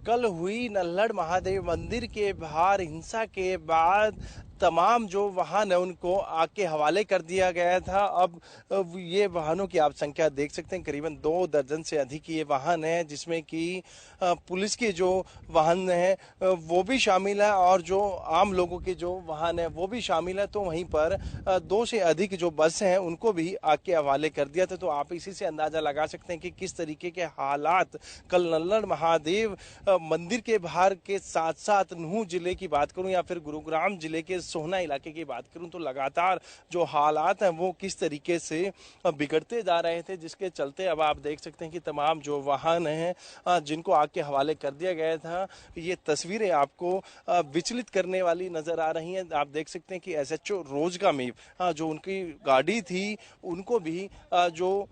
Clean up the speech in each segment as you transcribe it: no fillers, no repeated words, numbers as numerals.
कल हुई नल्हड़ महादेव मंदिर के बाहर हिंसा के बाद तमाम जो वाहन है उनको आग के हवाले कर दिया गया था। अब ये वाहनों की आप संख्या देख सकते हैं, करीबन 2 दर्जन से अधिक ये वाहन है, जिसमें कि पुलिस के जो वाहन हैं वो भी शामिल है और जो आम लोगों के जो वाहन है वो भी शामिल है। तो वहीं पर 2 से अधिक जो बस हैं उनको भी आग के हवाले कर दिया था। तो आप इसी से अंदाजा लगा सकते हैं कि किस तरीके के हालात कल नल्हड़ महादेव मंदिर के बाहर के साथ साथ नूंह जिले की बात करूं या फिर गुरुग्राम जिले के सोहना इलाके की बात करूं तो लगातार जो हालात हैं वो किस तरीके से बिगड़ते जा रहे थे, जिसके चलते अब आप देख सकते हैं कि तमाम जो वाहन हैं जिनको आग के हवाले कर दिया गया था, ये तस्वीरें आपको विचलित करने वाली नजर आ रही हैं। आप देख सकते हैं कि एसएचओ रोजगा में जो उनकी गाड़ी थी उनको भी जो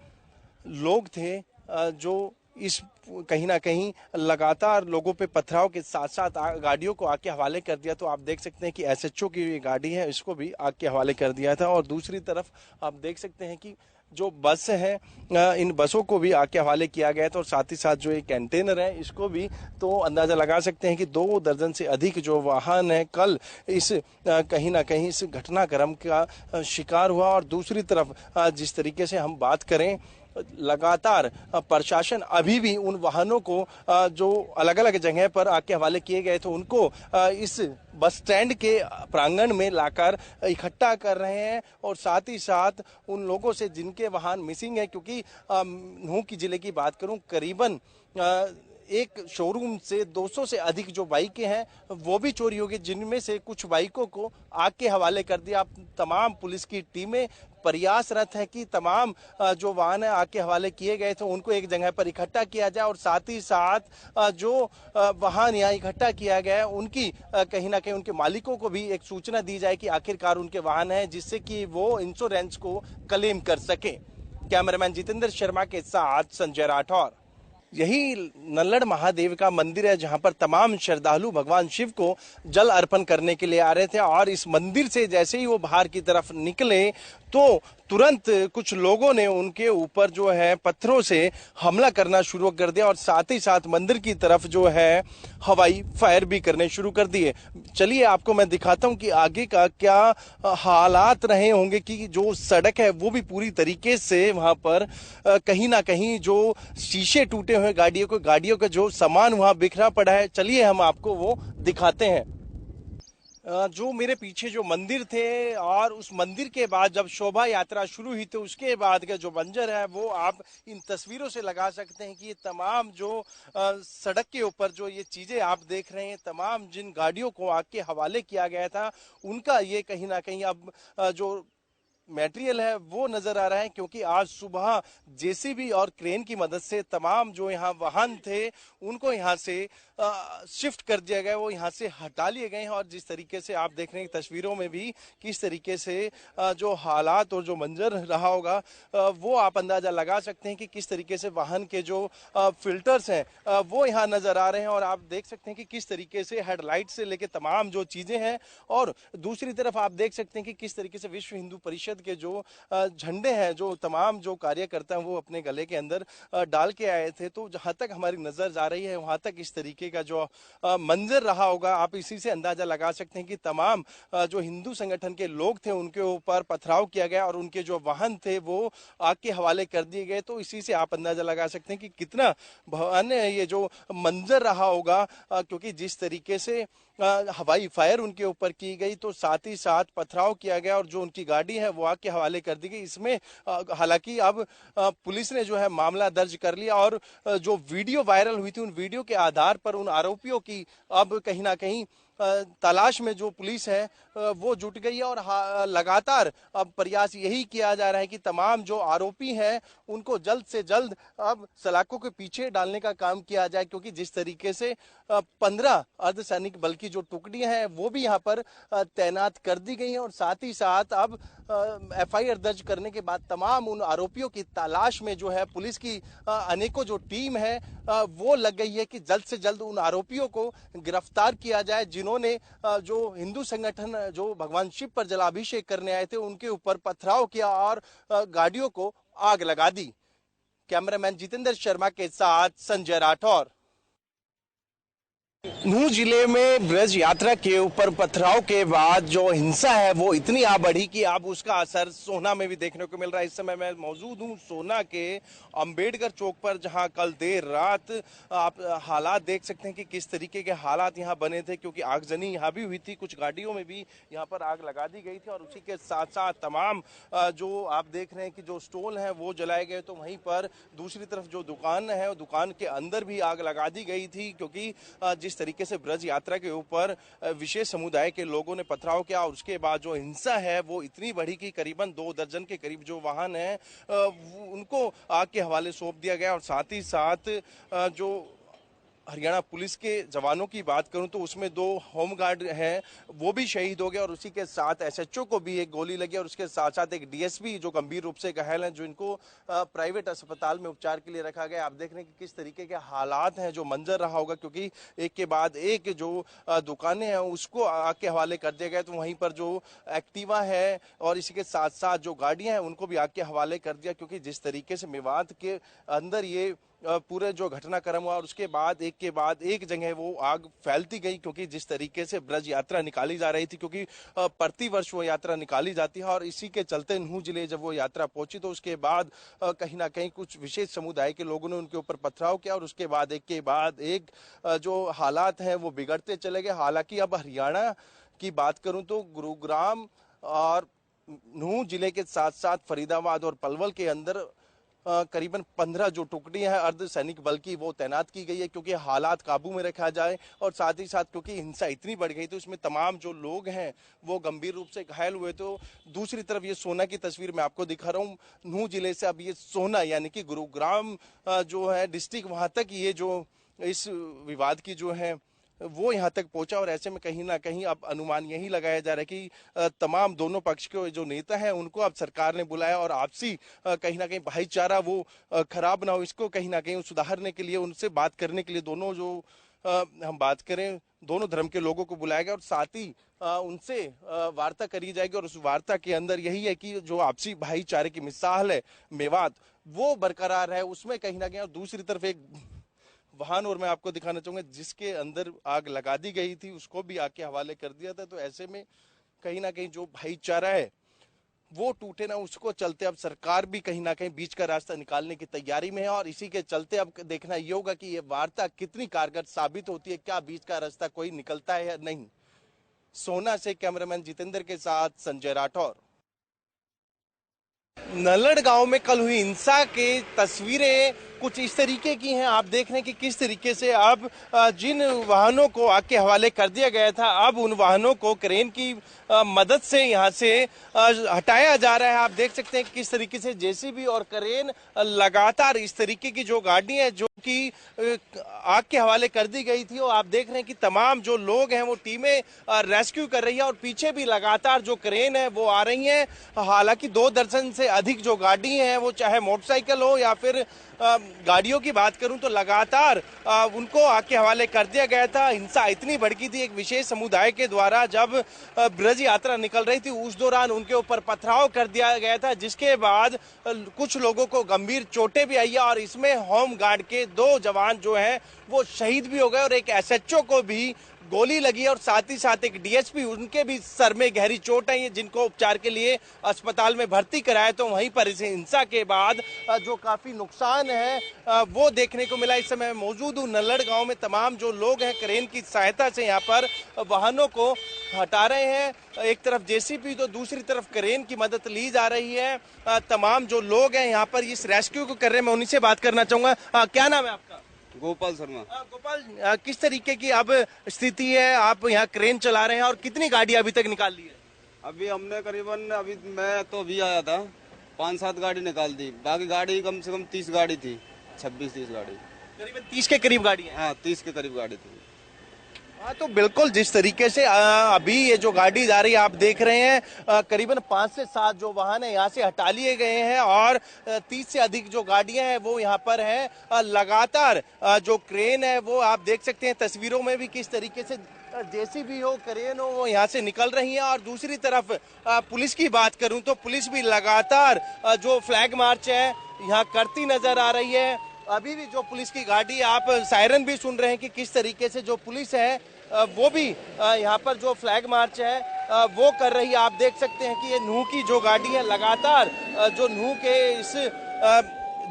लोग थे जो इस कहीं ना कहीं लगातार लोगों पे पथराव के साथ साथ गाड़ियों को आग के हवाले कर दिया। तो आप देख सकते हैं कि एसएचओ की ये गाड़ी है इसको भी आग के हवाले कर दिया था। और दूसरी तरफ आप देख सकते हैं कि जो बस है इन बसों को भी आग के हवाले किया गया था। और साथ ही साथ जो ये कंटेनर है इसको भी, तो अंदाजा लगा सकते हैं कि 2 दर्जन से अधिक जो वाहन है कल इस कहीं ना कहीं इस घटनाक्रम का शिकार हुआ। और दूसरी तरफ जिस तरीके से हम बात करें, लगातार प्रशासन अभी भी उन वाहनों को जो अलग अलग जगह पर आके हवाले किए गए थे उनको इस बस स्टैंड के प्रांगण में लाकर इकट्ठा कर रहे हैं। और साथ ही साथ उन लोगों से जिनके वाहन मिसिंग है, क्योंकि नूंह की जिले की बात करूं करीबन एक शोरूम से 200 से अधिक जो बाइकें हैं वो भी चोरी हो गई, जिनमें से कुछ बाइकों को आग के हवाले कर दिया। तमाम पुलिस की टीमें प्रयासरत है कि तमाम जो वाहन है आग के हवाले किए गए थे उनको एक जगह पर इकट्ठा किया जाए। और साथ ही साथ जो वाहन यहाँ इकट्ठा किया गया है उनकी कहीं ना कहीं उनके मालिकों को भी एक सूचना दी जाए कि आखिरकार उनके वाहन है, जिससे कि वो इंश्योरेंस को क्लेम कर सके। कैमरामैन जितेंद्र शर्मा के साथ संजय राठौर। यही नल्लड़ महादेव का मंदिर है जहां पर तमाम श्रद्धालु भगवान शिव को जल अर्पण करने के लिए आ रहे थे। और इस मंदिर से जैसे ही वो बाहर की तरफ निकले तो तुरंत कुछ लोगों ने उनके ऊपर जो है पत्थरों से हमला करना शुरू कर दिया और साथ ही साथ मंदिर की तरफ जो है हवाई फायर भी करने शुरू कर दिए। चलिए आपको मैं दिखाता हूं कि आगे का क्या हालात रहे होंगे, कि जो सड़क है वो भी पूरी तरीके से वहां पर कहीं ना कहीं जो शीशे टूटे हुए गाड़ियों का जो सामान वहां बिखरा पड़ा है। चलिए हम आपको वो दिखाते हैं। जो मेरे पीछे जो मंदिर थे और उस मंदिर के बाद जब शोभा यात्रा शुरू हुई तो उसके बाद का जो मंजर है वो आप इन तस्वीरों से लगा सकते हैं कि ये तमाम जो सड़क के ऊपर जो ये चीजें आप देख रहे हैं, तमाम जिन गाड़ियों को आग के हवाले किया गया था उनका ये कहीं ना कहीं अब जो मटेरियल है वो नजर आ रहा है। क्योंकि आज सुबह जेसीबी और क्रेन की मदद से तमाम जो यहाँ वाहन थे उनको यहाँ से शिफ्ट कर दिया गया, वो यहाँ से हटा लिए गए हैं। और जिस तरीके से आप देख रहे हैं तस्वीरों में भी किस तरीके से जो हालात और जो मंजर रहा होगा वो आप अंदाजा लगा सकते हैं कि किस तरीके से वाहन के जो फिल्टर्स हैं वो यहाँ नजर आ रहे हैं। और आप देख सकते हैं कि किस तरीके से हेडलाइट से लेके तमाम जो चीजें हैं। और दूसरी तरफ आप देख सकते हैं कि किस तरीके से विश्व हिंदू परिषद के जो झंडे हैं, जो तमाम जो कार्यकर्ता हैं वो अपने गले के अंदर डाल के आए थे। तो जहां तक हमारी नजर जा रही है वहां तक इस तरीके का जो मंजर रहा होगा, आप इसी से अंदाजा लगा सकते हैं कि तमाम जो हिंदू संगठन के लोग थे उनके ऊपर पथराव किया गया और उनके जो वाहन थे वो आग के हवाले कर दिए गए। तो इसी से आप अंदाजा लगा सकते हैं कि कितना भयानक ये जो मंजर रहा होगा, क्योंकि जिस तरीके से हवाई फायर उनके ऊपर की गई तो साथ ही साथ पथराव किया गया और जो उनकी गाड़ी है वो आग के हवाले कर दी गई। इसमें हालांकि अब पुलिस ने जो है मामला दर्ज कर लिया और जो वीडियो वायरल हुई थी उन वीडियो के आधार पर उन आरोपियों की अब कहीं ना कहीं तलाश में जो पुलिस है वो जुट गई है। और लगातार अब प्रयास यही किया जा रहा है कि तमाम जो आरोपी हैं उनको जल्द से जल्द अब सलाखों के पीछे डालने का काम किया जाए। क्योंकि जिस तरीके से 15 अर्धसैनिक बल की जो टुकड़ियां हैं वो भी यहाँ पर तैनात कर दी गई हैं। और साथ ही साथ अब एफआईआर दर्ज करने के बाद तमाम उन आरोपियों की तलाश में जो है पुलिस की अनेकों जो टीम है वो लग गई है कि जल्द से जल्द उन आरोपियों को गिरफ्तार किया जाए जिन्होंने जो हिंदू संगठन जो भगवान शिव पर जलाभिषेक करने आए थे उनके ऊपर पथराव किया और गाड़ियों को आग लगा दी। कैमरामैन जितेंद्र शर्मा के साथ संजय राठौर। नूह जिले में ब्रज यात्रा के ऊपर पथराव के बाद जो हिंसा है वो इतनी आ बढ़ी कि अब उसका असर सोहना में भी देखने को मिल रहा है। इस समय मैं मौजूद हूँ सोहना के अंबेडकर चौक पर, जहां कल देर रात आप हालात देख सकते हैं कि किस तरीके के हालात यहाँ बने थे, क्योंकि आगजनी यहाँ भी हुई थी, कुछ गाड़ियों में भी यहाँ पर आग लगा दी गई थी और उसी के साथ साथ तमाम जो आप देख रहे हैं कि जो स्टॉल हैं वो जलाए गए। तो वहीं पर दूसरी तरफ जो दुकान है, दुकान के अंदर भी आग लगा दी गई थी, क्योंकि जिस तरीके से ब्रज यात्रा के ऊपर विशेष समुदाय के लोगों ने पथराव किया और उसके बाद जो हिंसा है वो इतनी बढ़ी कि करीबन 2 दर्जन के करीब जो वाहन है उनको आग के हवाले सौंप दिया गया। और साथ ही साथ जो हरियाणा पुलिस के जवानों की बात करूं तो उसमें 2 होमगार्ड हैं, वो भी शहीद हो गए और उसी के साथ एसएचओ को भी एक गोली लगी और उसके साथ साथ एक डीएसपी जो गंभीर रूप से घायल हैं, जो इनको प्राइवेट अस्पताल में उपचार के लिए रखा गया। आप देख रहे हैं कि किस तरीके के हालात हैं, जो मंजर रहा होगा, क्योंकि एक के बाद एक जो दुकानें हैं उसको आग के हवाले कर दिया गया। तो वहीं पर जो एक्टिवा है और इसी के साथ साथ जो गाड़ियां हैं उनको भी आग के हवाले कर दिया, क्योंकि जिस तरीके से मेवात के अंदर ये पूरे जो घटनाक्रम हुआ और उसके बाद एक के बाद एक जगह वो आग फैलती गई, क्योंकि जिस तरीके से ब्रज यात्रा निकाली जा रही थी, क्योंकि प्रतिवर्ष वो यात्रा निकाली जाती है और इसी के चलते नूह जिले जब वो यात्रा पहुंची तो उसके बाद कहीं ना कहीं कुछ विशेष समुदाय के लोगों ने उनके ऊपर पथराव किया और उसके बाद एक के बाद एक जो हालात हैं वो बिगड़ते चले गए। हालांकि अब हरियाणा की बात करूं तो गुरुग्राम और नूह जिले के साथ साथ फरीदाबाद और पलवल के अंदर करीबन 15 जो टुकड़ियां हैं अर्धसैनिक बल की वो तैनात की गई है, क्योंकि हालात काबू में रखा जाए। और साथ ही साथ क्योंकि हिंसा इतनी बढ़ गई तो इसमें तमाम जो लोग हैं वो गंभीर रूप से घायल हुए। तो दूसरी तरफ ये सोहना की तस्वीर मैं आपको दिखा रहा हूँ नूह जिले से। अब ये सोहना यानी कि गुरुग्राम जो है डिस्ट्रिक्ट, वहां तक ये जो इस विवाद की जो है वो यहाँ तक पहुंचा और ऐसे में कहीं ना कहीं अब अनुमान यही लगाया जा रहा है कि तमाम दोनों पक्ष के जो नेता हैं उनको अब सरकार ने बुलाया और आपसी कहीं ना कहीं भाईचारा वो खराब ना हो, इसको कहीं ना कहीं सुधारने के लिए उनसे बात करने के लिए दोनों जो हम बात करें दोनों धर्म के लोगों को बुलाया गया और साथ ही उनसे वार्ता करी जाएगी। और उस वार्ता के अंदर यही है कि जो आपसी भाईचारे की मिसाल है मेवात वो बरकरार है उसमें कहीं ना कहीं। और दूसरी तरफ एक वाहन और मैं आपको दिखाना चाहूंगा जिसके अंदर आग लगा दी गई थी उसको भी आग के हवाले कर दिया था। तो ऐसे में कहीं ना कहीं जो भाईचारा है वो टूटे ना, उसको चलते अब सरकार भी कहीं ना कहीं बीच का रास्ता निकालने की तैयारी में है और इसी के चलते अब देखना ये होगा कि ये वार्ता कितनी कारगर साबित होती है, क्या बीच का रास्ता कोई निकलता है या नहीं। सोहना से कैमरामैन जितेंद्र के साथ संजय राठौर। नल्लड़ गांव में कल हुई हिंसा के तस्वीरें कुछ इस तरीके की हैं। आप देख रहे हैं कि किस तरीके से अब जिन वाहनों को आग के हवाले कर दिया गया था अब उन वाहनों को क्रेन की मदद से यहां से हटाया जा रहा है। आप देख सकते हैं किस तरीके से जेसीबी और क्रेन लगातार इस तरीके की जो गाड़ी है जो कि आग के हवाले कर दी गई थी और आप देख रहे हैं कि तमाम जो लोग हैं वो टीमें रेस्क्यू कर रही है और पीछे भी लगातार जो क्रेन है वो आ रही है। हालांकि 2 दर्जन से अधिक जो गाड़ी हैं वो चाहे मोटरसाइकिल हो या फिर गाड़ियों की बात करूं तो लगातार उनको आग के हवाले कर दिया गया था। हिंसा इतनी भड़की थी एक विशेष समुदाय के द्वारा जब ब्रज यात्रा निकल रही थी उस दौरान उनके ऊपर पथराव कर दिया गया था, जिसके बाद कुछ लोगों को गंभीर चोटें भी आई है और इसमें होम गार्ड के 2 जवान जो हैं वो शहीद भी हो गए और एक एसएचओ को भी गोली लगी और साथ ही साथ एक डीएसपी उनके भी सर में गहरी चोट आई है जिनको उपचार के लिए अस्पताल में भर्ती कराया। तो वहीं पर इस हिंसा के बाद जो काफी नुकसान है वो देखने को मिला। इस समय मौजूद हूँ नल्लड़ गांव में, तमाम जो लोग हैं क्रेन की सहायता से यहाँ पर वाहनों को हटा रहे हैं। एक तरफ जेसीबी तो दूसरी तरफ क्रेन की मदद ली जा रही है। तमाम जो लोग हैं यहाँ पर इस रेस्क्यू को कर रहे हैं, मैं उन्हीं से बात करना चाहूंगा। क्या नाम है आपका? गोपाल शर्मा। गोपाल, किस तरीके की अब स्थिति है? आप यहाँ क्रेन चला रहे हैं और कितनी गाड़ी अभी तक निकाल ली है? अभी हमने करीबन मैं तो अभी आया था 5-7 गाड़ी निकाल दी, बाकी गाड़ी कम से कम 30 गाड़ी थी, 26-30 गाड़ी, करीबन 30 के करीब गाड़ी है। हाँ 30 के करीब गाड़ी थी। हाँ, तो बिल्कुल जिस तरीके से अभी ये जो गाड़ी जा रही है आप देख रहे हैं करीबन 5 से 7 जो वाहन है यहाँ से हटा लिए गए हैं और 30 से अधिक जो गाड़ियां हैं वो यहाँ पर हैं। लगातार जो क्रेन है वो आप देख सकते हैं तस्वीरों में भी किस तरीके से जेसीबी हो क्रेन हो वो यहाँ से निकल रही है। और दूसरी तरफ पुलिस की बात करूं तो पुलिस भी लगातार जो फ्लैग मार्च है यहाँ करती नजर आ रही है। अभी भी जो पुलिस की गाड़ी, आप सायरन भी सुन रहे हैं कि किस तरीके से जो पुलिस है वो भी यहाँ पर जो फ्लैग मार्च है वो कर रही है। आप देख सकते हैं कि ये नूह की जो गाड़ी है लगातार जो नूह के इस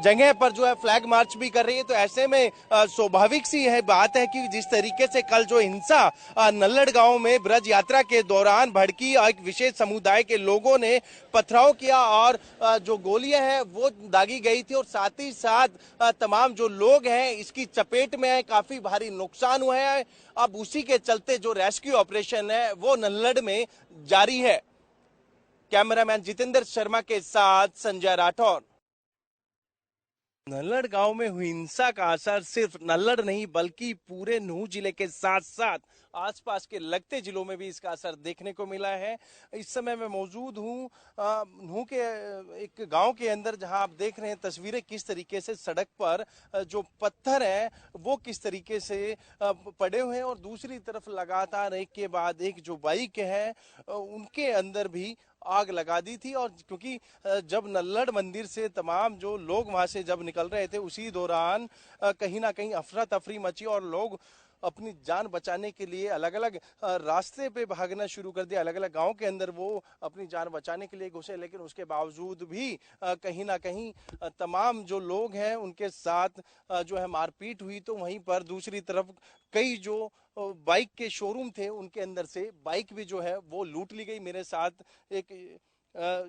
जगह पर जो है फ्लैग मार्च भी कर रही है। तो ऐसे में स्वाभाविक सी है बात है कि जिस तरीके से कल जो हिंसा नल्लड़ गांव में ब्रज यात्रा के दौरान भड़की, एक विशेष समुदाय के लोगों ने पथराव किया और जो गोलियां हैं वो दागी गई थी और साथ ही साथ तमाम जो लोग हैं इसकी चपेट में है, काफी भारी नुकसान हुआ है। अब उसी के चलते जो रेस्क्यू ऑपरेशन है वो नल्लड़ में जारी है। कैमरामैन जितेंद्र शर्मा के साथ संजय राठौर। नल्लड़ गांव में हुई हिंसा का असर सिर्फ नल्लड़ नहीं बल्कि पूरे नूह जिले के साथ साथ आसपास के लगते जिलों में भी इसका असर देखने को मिला है। इस समय मैं मौजूद हूँ नूह के एक गांव के अंदर, जहां आप देख रहे हैं तस्वीरें किस तरीके से सड़क पर जो पत्थर हैं वो किस तरीके से पड़े हुए हैं और दूसरी तरफ लगातार एक के बाद एक जो बाइक है उनके अंदर भी आग लगा दी थी। और क्योंकि जब नल्लड़ मंदिर से तमाम जो लोग वहां से जब निकल रहे थे उसी दौरान कहीं ना कहीं अफरा तफरी मची और लोग अपनी जान बचाने के लिए अलग अलग रास्ते पे भागना शुरू कर दिया। अलग अलग गांव के अंदर वो अपनी जान बचाने के लिए घुसे, लेकिन उसके बावजूद भी कहीं ना कहीं तमाम जो लोग हैं उनके साथ जो है मारपीट हुई। तो वहीं पर दूसरी तरफ कई जो बाइक के शोरूम थे उनके अंदर से बाइक भी जो है वो लूट ली गई। मेरे साथ एक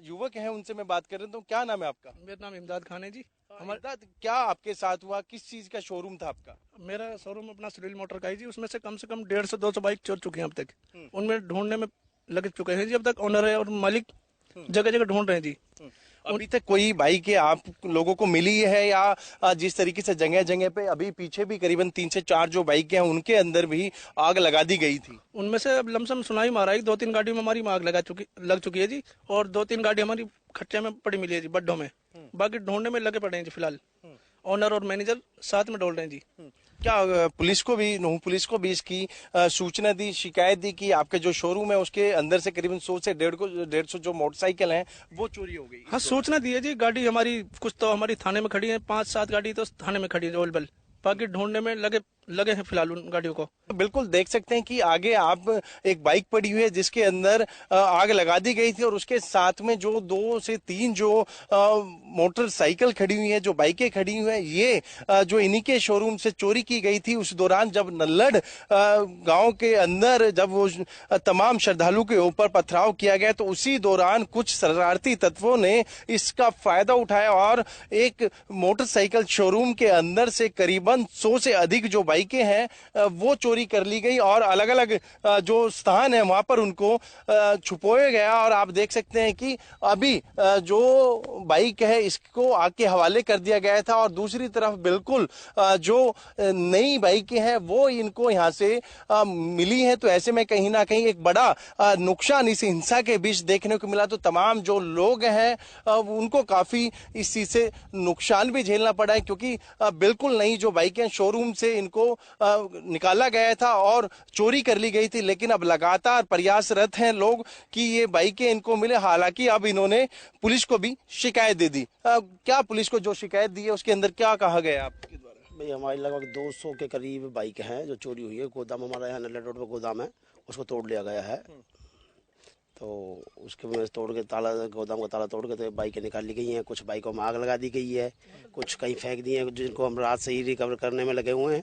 युवक है, उनसे मैं बात कर रहा हूँ। क्या नाम है आपका? मेरा नाम इमदाद खान है जी। इमदाद, क्या आपके साथ हुआ? किस चीज का शोरूम था आपका? मेरा शोरूम अपना सुनील मोटर का है जी। उसमें से कम 150-200 बाइक चोर चुके हैं अब तक। उनमें ढूंढने में लग चुके हैं जी। अब तक ओनर है और मालिक जगह जगह ढूंढ रहे हैं जी। अभी तक कोई बाइक आप लोगों को मिली है या जिस तरीके से जगह जगह पे अभी पीछे भी करीबन 3 से 4 जो बाइक हैं उनके अंदर भी आग लगा दी गई थी? उनमें से अब लमसम सुनाई मारा है 2-3 गाड़ियों में हमारी आग लग चुकी है जी। और 2-3 गाड़ी हमारी खच्चे में पड़ी मिली है जी, बड्डों में। बाकी ढूंढने में लगे पड़े हैं जी। फिलहाल ओनर और मैनेजर साथ में ढूंढ रहे हैं जी। क्या पुलिस को भी, नूह पुलिस को भी इसकी सूचना दी, शिकायत दी कि आपके जो शोरूम है उसके अंदर से करीबन 100 से 150 जो मोटरसाइकिल हैं वो चोरी हो गई? हाँ, सूचना दी है जी। गाड़ी हमारी कुछ तो हमारी थाने में खड़ी है, 5-7 गाड़ी तो थाने में खड़ी है अवेलेबल। बाकी ढूंढने में लगे हैं फिलहाल उन गाड़ियों को। बिल्कुल देख सकते हैं कि आगे आप एक बाइक पड़ी हुई है जिसके अंदर आग लगा दी गई थी और उसके साथ में जो 2 से 3 जो मोटरसाइकिल खड़ी हुई है, जो बाइकें खड़ी हुई हैं, ये जो इन्हीं के शोरूम से चोरी की गई थी। उस दौरान जब नल्लड़ गांव के अंदर जब वो तमाम श्रद्धालु के ऊपर पथराव किया गया तो उसी दौरान कुछ शरारती तत्वों ने इसका फायदा उठाया और एक मोटरसाइकिल शोरूम के अंदर से करीबन 100 से अधिक जो बाइकें हैं वो चोरी कर ली गई और अलग अलग जो स्थान है वहां पर उनको छुपाया गया। और आप देख सकते हैं कि अभी जो बाइक है इसको आग के हवाले कर दिया गया था और दूसरी तरफ बिल्कुल जो नई बाइकें हैं वो इनको यहाँ से मिली हैं। तो ऐसे में कहीं ना कहीं एक बड़ा नुकसान इस हिंसा के बीच देखने को मिला। तो तमाम जो लोग हैं उनको काफी इस चीज से नुकसान भी झेलना पड़ा है, क्योंकि बिल्कुल नई जो बाइकें शोरूम से इनको निकाला गया था और चोरी कर ली गई थी। लेकिन अब लगातार प्रयासरत हैं लोग कि ये बाइकें इनको मिले। हालांकि अब इन्होंने पुलिस को भी शिकायत दे दी। क्या पुलिस को जो शिकायत दी है उसके अंदर क्या कहा गया आपके द्वारा? भाई हमारी लगभग 200 के करीब बाइक हैं जो चोरी हुई है। गोदाम हमारा यहाँ नल्लड़ रोड पर गोदाम है, उसको तोड़ लिया गया है। तो उसके में तोड़ के ताला, गोदाम का ताला तोड़ के तो बाइकें निकाल ली गई हैं। कुछ बाइकों में आग लगा दी गई है, कुछ कहीं फेंक दी हैं, जिनको हम रात से ही रिकवर करने में लगे हुए हैं।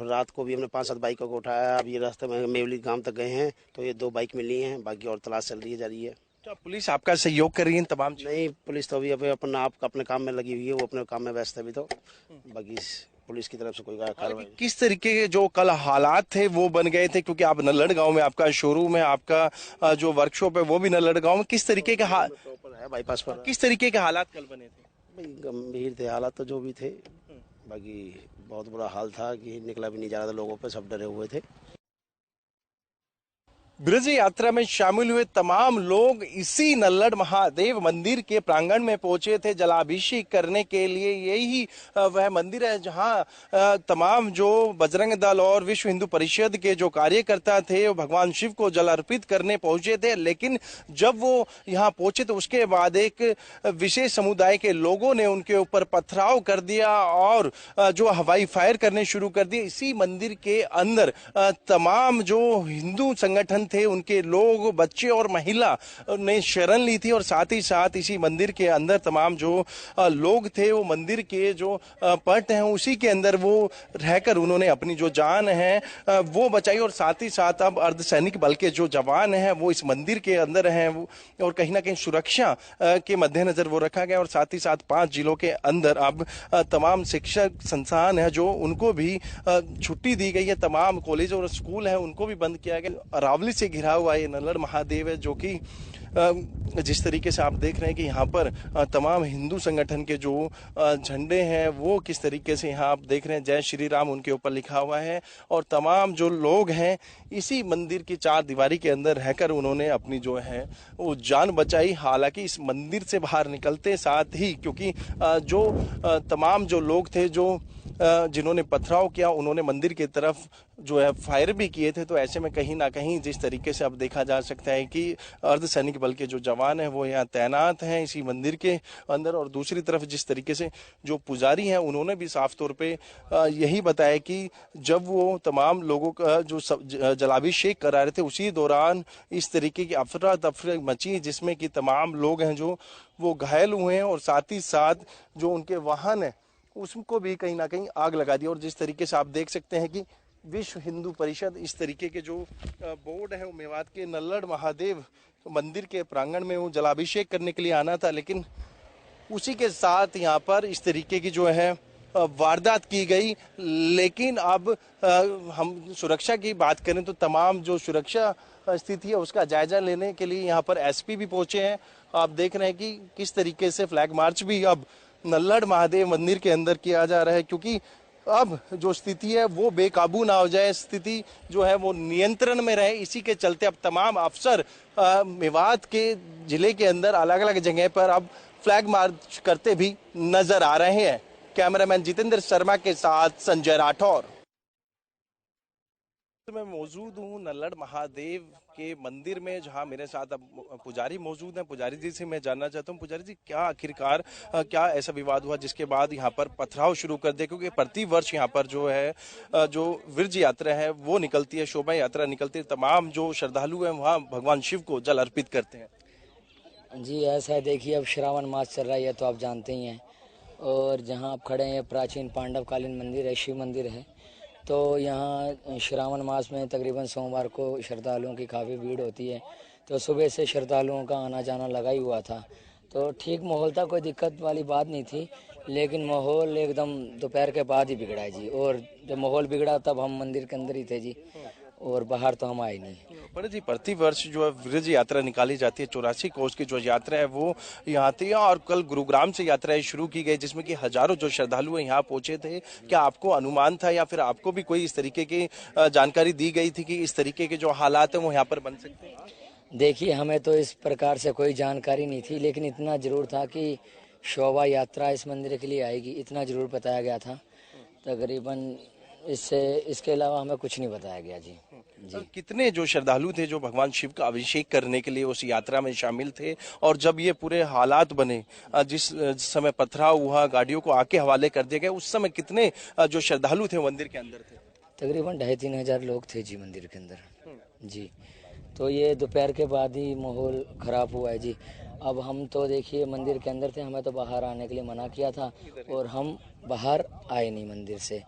रात को भी हमने 5-7 बाइकों को उठाया। अब ये रास्ते में मेवली गांव तक गए हैं तो ये 2 बाइक मिली हैं, बाकी और तलाश चल रही है, जारी है। क्या पुलिस आपका सहयोग कर रही है तमाम? नहीं, पुलिस तो अभी अपने काम में लगी हुई है, वो अपने काम में व्यस्त है अभी। तो बाकी पुलिस की तरफ से कोई कार्रवाई। किस तरीके के जो कल हालात थे वो बन गए थे, क्योंकि आप नल्लड़ गांव में आपका शोरूम है, आपका जो वर्कशॉप है वो भी नल्लड़ गांव में, किस तरीके के है बाईपास पर, किस तरीके के हालात कल बने थे? भाई गंभीर थे हालात तो जो भी थे। बाकी बहुत बुरा हाल था कि निकला भी नहीं जा रहा था, लोगों पे सब डरे हुए थे। ब्रज यात्रा में शामिल हुए तमाम लोग इसी नल्लड़ महादेव मंदिर के प्रांगण में पहुंचे थे जलाभिषेक करने के लिए। यही वह मंदिर है जहां तमाम जो बजरंग दल और विश्व हिंदू परिषद के जो कार्यकर्ता थे वो भगवान शिव को जल अर्पित करने पहुंचे थे। लेकिन जब वो यहां पहुंचे तो उसके बाद एक विशेष समुदाय के लोगों ने उनके ऊपर पथराव कर दिया और जो हवाई फायर करने शुरू कर दिए। इसी मंदिर के अंदर तमाम जो हिंदू संगठन थे उनके लोग, बच्चे और महिला ने शरण ली थी और साथ ही साथ इसी मंदिर के अंदर तमाम जो लोग थे वो मंदिर के जो पट हैं उसी के अंदर वो रहकर उन्होंने अपनी जो जान है वो बचाई। और साथ ही साथ अब अर्धसैनिक बल के जो जवान हैं वो इस मंदिर के अंदर हैं और कहीं ना कहीं सुरक्षा के मद्देनजर वो रखा गया। और साथ ही साथ 5 जिलों के अंदर अब तमाम शिक्षक संस्थान है जो उनको भी छुट्टी दी गई है। तमाम कॉलेज और स्कूल है उनको भी बंद किया गया। अरावली से घिरा हुआ ये नल्लड़ महादेव है जो कि जिस तरीके से आप देख रहे हैं कि यहाँ पर तमाम हिंदू संगठन के जो झंडे हैं वो किस तरीके से यहाँ आप देख रहे हैं जय श्री राम उनके ऊपर लिखा हुआ है। और तमाम जो लोग हैं इसी मंदिर की 4 दीवारी के अंदर रहकर उन्होंने अपनी जो है वो जान बचाई। हालांकि इस मंदिर से बाहर निकलते साथ ही क्योंकि जो तमाम जो लोग थे जो जिन्होंने पथराव किया उन्होंने मंदिर की तरफ जो है फायर भी किए थे। तो ऐसे में कहीं ना कहीं जिस तरीके से अब देखा जा सकता है कि अर्धसैनिक बल के जो जवान हैं वो यहाँ तैनात हैं इसी मंदिर के अंदर। और दूसरी तरफ जिस तरीके से जो पुजारी हैं उन्होंने भी साफ तौर पे यही बताया कि जब वो तमाम लोगों का जो जलाभिषेक करा रहे थे उसी दौरान इस तरीके की अफरा तफरी मची जिसमें कि तमाम लोग हैं जो वो घायल हुए हैं और साथ ही साथ जो उनके वाहन है उसको भी कहीं ना कहीं आग लगा दी। और जिस तरीके से आप देख सकते हैं कि विश्व हिंदू परिषद इस तरीके के जो बोर्ड है वो मेवात के नल्लड़ महादेव मंदिर के प्रांगण में वो जलाभिषेक करने के लिए आना था, लेकिन उसी के साथ यहाँ पर इस तरीके की जो है वारदात की गई। लेकिन अब हम सुरक्षा की बात करें तो तमाम जो सुरक्षा स्थिति है उसका जायजा लेने के लिए यहाँ पर एसपी भी पहुंचे हैं। आप देख रहे हैं कि किस तरीके से फ्लैग मार्च भी अब नल्लड़ महादेव मंदिर के अंदर किया जा रहा है क्योंकि अब जो स्थिति है वो बेकाबू ना हो जाए, स्थिति जो है वो नियंत्रण में रहे। इसी के चलते अब तमाम अफसर मेवात के जिले के अंदर अलग अलग जगह पर अब फ्लैग मार्च करते भी नजर आ रहे हैं। कैमरामैन जितेंद्र शर्मा के साथ संजय राठौर। मैं मौजूद हूँ नल्लड़ महादेव के मंदिर में जहां मेरे साथ अब पुजारी मौजूद हैं। पुजारी जी से मैं जानना चाहता हूँ, पुजारी जी क्या आखिरकार क्या ऐसा विवाद हुआ जिसके बाद यहाँ पर पथराव शुरू कर दे? क्योंकि प्रति वर्ष यहाँ पर जो है जो विरज यात्रा है वो निकलती है, शोभा यात्रा निकलती है, तमाम जो श्रद्धालु हैं वहाँ भगवान शिव को जल अर्पित करते हैं। जी ऐसा है, देखिए अब श्रावण मास चल रहा है तो आप जानते ही हैं। और जहाँ आप खड़े हैं प्राचीन पांडवकालीन मंदिर है, शिव मंदिर है। तो यहाँ श्रावण मास में तकरीबन सोमवार को श्रद्धालुओं की काफ़ी भीड़ होती है। तो सुबह से श्रद्धालुओं का आना जाना लगा ही हुआ था। तो ठीक माहौल था, कोई दिक्कत वाली बात नहीं थी। लेकिन माहौल एकदम दोपहर के बाद ही बिगड़ा है जी। और जब माहौल बिगड़ा तब हम मंदिर के अंदर ही थे जी, और बाहर तो हम आए नहीं। पर जी प्रति वर्ष जो है विरज यात्रा निकाली जाती है, 84 कोस की जो यात्रा है वो यहाँ थी और कल गुरुग्राम से यात्राएं शुरू की गई जिसमें कि हजारों जो श्रद्धालु यहाँ पहुंचे थे। क्या आपको अनुमान था या फिर आपको भी कोई इस तरीके की जानकारी दी गई थी कि इस तरीके के जो हालात है वो यहाँ पर बन सकते हैं? देखिए हमें तो इस प्रकार से कोई जानकारी नहीं थी, लेकिन इतना जरूर था कि शोभा यात्रा इस मंदिर के लिए आएगी, इतना जरूर बताया गया था। तकरीबन इसके अलावा हमें कुछ नहीं बताया गया जी। कितने जो श्रद्धालु थे जो भगवान शिव का अभिषेक करने के लिए उस यात्रा में शामिल थे? और जब ये पूरे हालात बने, जिस समय पथराव हुआ, गाड़ियों को आके हवाले कर दिया गया, उस समय कितने जो श्रद्धालु थे मंदिर के अंदर थे? तकरीबन 2,500-3 हजार लोग थे जी मंदिर के अंदर जी। तो ये दोपहर के बाद ही माहौल खराब हुआ है जी। अब हम तो देखिए मंदिर के अंदर थे, हमें तो बाहर आने के लिए मना किया था और हम बाहर आए नहीं मंदिर से।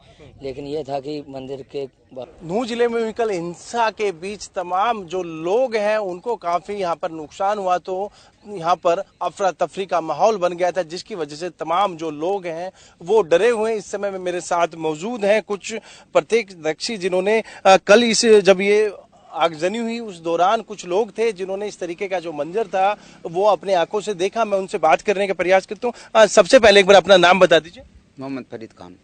लेकिन ये था कि मंदिर के नूह जिले में कल हिंसा के बीच तमाम जो लोग हैं उनको काफी यहाँ पर नुकसान हुआ। तो यहाँ पर अफरा तफरी का माहौल बन गया था जिसकी वजह से तमाम जो लोग हैं वो डरे हुए हैं। इस समय में मेरे साथ मौजूद हैं कुछ प्रत्यक्षदर्शी जिन्होंने कल इस जब ये आगजनी हुई उस दौरान कुछ लोग थे जिन्होंने इस तरीके का जो मंजर था वो अपने आंखों से देखा। मैं उनसे बात करने का प्रयास करता हूँ। सबसे पहले एक बार अपना नाम बता दीजिए। मोहम्मद फरीद खान।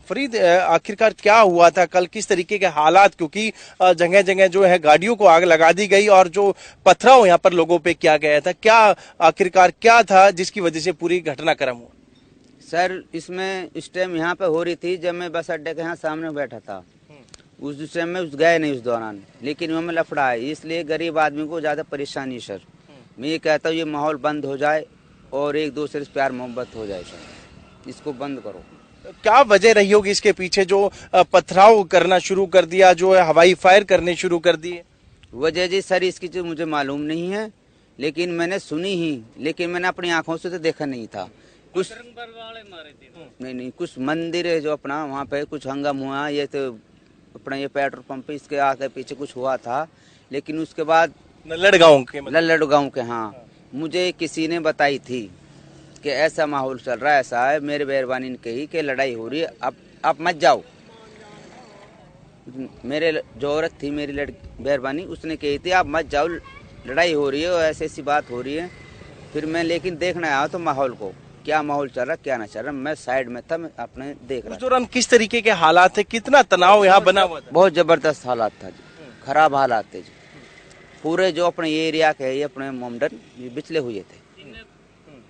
फरीद, आखिरकार क्या हुआ था कल, किस तरीके के हालात, क्योंकि जगह जगह जो है गाड़ियों को आग लगा दी गई और जो पथराव यहाँ पर लोगों पे किया गया था, क्या आखिरकार क्या था जिसकी वजह से पूरी घटनाक्रम हुआ? सर इसमें इस टाइम यहाँ पे हो रही थी जब मैं बस अड्डे के यहाँ सामने बैठा था, उस टाइम में गए नहीं उस दौरान, लेकिन वहाँ में लफड़ा है, इसलिए गरीब आदमी को ज़्यादा परेशानी। सर मैं ये कहता हूँ ये माहौल बंद हो जाए और एक दूसरे से प्यार मोहब्बत हो जाए। सर इसको बंद करो। क्या वजह रही होगी इसके पीछे जो पथराव करना शुरू कर दिया, जो है हवाई फायर करने शुरू कर दिए? वजह जी सर इसकी जो मुझे मालूम नहीं है, लेकिन मैंने सुनी ही, लेकिन मैंने अपनी आंखों से तो देखा नहीं था। कुछ नहीं, कुछ मंदिर है जो अपना वहाँ पे कुछ हंगाम हुआ, ये तो अपना ये पेट्रोल पंप इसके आगे पीछे कुछ हुआ था, लेकिन उसके बाद नल्लड़ गांव के हाँ मुझे किसी ने बताई थी कि ऐसा माहौल चल रहा है, ऐसा है, मेरे मेहरबानी ने कही कि लड़ाई हो रही है, अब आप मत जाओ। मेरे जो औरत थी मेरी मेहरबानी, उसने कही थी आप मत जाओ, लड़ाई हो रही है और ऐसी ऐसी बात हो रही है। फिर मैं लेकिन देखने आया तो माहौल को, क्या माहौल चल रहा क्या ना चल रहा, मैं साइड में था, मैं अपने देख रहा। उस दौरान किस तरीके के हालात थे, कितना तनाव यहाँ बना हुआ था? बहुत जबरदस्त हालात था जी, खराब हालात थे जी। पूरे जो अपने एरिया के ये अपने मोमडन बिचले हुए थे।